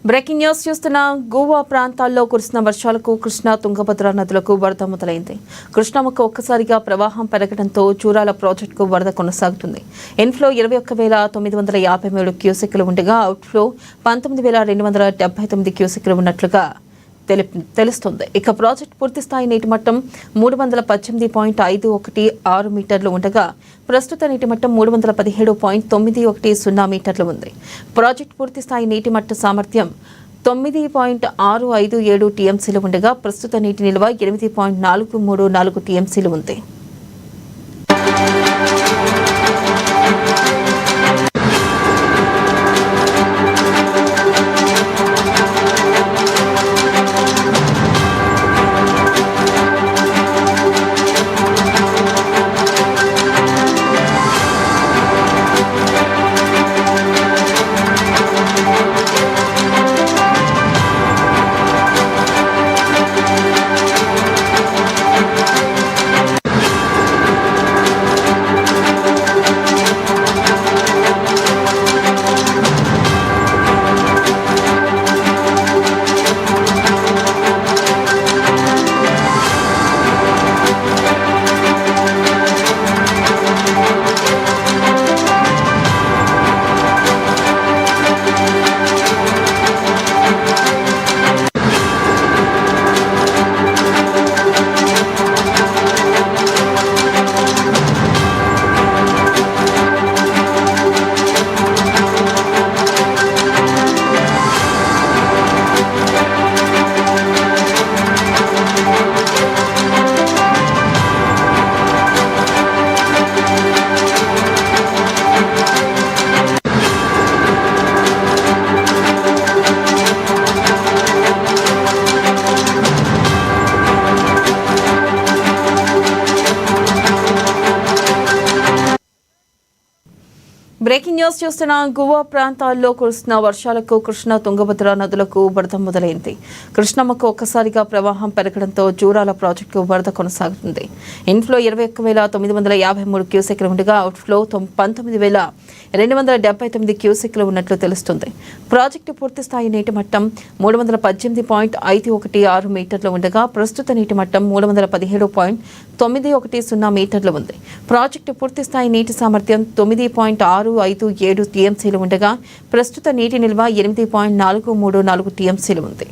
Breaking news చూస్తున్న గోవా ప్రాంతాల్లో కురిసిన వర్షాలకు కృష్ణా తుంగభద్ర నదులకు వరద మొదలైంది. కృష్ణమ్మకు ఒక్కసారిగా ప్రవాహం పెరగడంతో చూరాల ప్రాజెక్టుకు వరద కొనసాగుతుంది. ఇన్ఫ్లో 21,953 క్యూసెక్లు ఉండగా అవుట్ఫ్లో 19,279 క్యూసెక్లు ఉన్నట్లుగా తెలుస్తుంది. ఇక ప్రాజెక్టు పూర్తిస్థాయి నీటి మట్టం 318.516 మీటర్లు ఉండగా ప్రస్తుత నీటి మట్టం 317.910 మీటర్లు ఉంది. ప్రాజెక్టు పూర్తిస్థాయి నీటి మట్ట సామర్థ్యం 9.657 టీఎంసీలు ఉండగా ప్రస్తుత నీటి నిల్వ 8.434 టీఎంసీలు ఉంది. బ్రేకింగ్ న్యూస్ చూస్తున్న గోవా ప్రాంతాల్లో కురుస్తున్న వర్షాలకు కృష్ణా తుంగభద్ర నదులకు వరద మొదలైంది. కృష్ణమ్మకు ఒక్కసారిగా ప్రవాహం పెరగడంతో జూరాల ప్రాజెక్టుకు వరద కొనసాగుతుంది. ఇన్ఫ్లో 21,953 క్యూసెక్లు ఉండగా అవుట్ఫ్లో 19,279 క్యూసెక్లు ఉన్నట్లు తెలుస్తుంది. ప్రాజెక్టు పూర్తిస్థాయి నీటి మట్టం 318.516 మీటర్లు ఉండగా ప్రస్తుత నీటి మట్టం 317.910 మీటర్లు ఉంది. ప్రాజెక్టు పూర్తిస్థాయి నీటి సామర్థ్యం 9.657 టీఎంసీలు ఉండగా ప్రస్తుత నీటి నిల్వ 8.434 టీఎంసీలు ఉంది.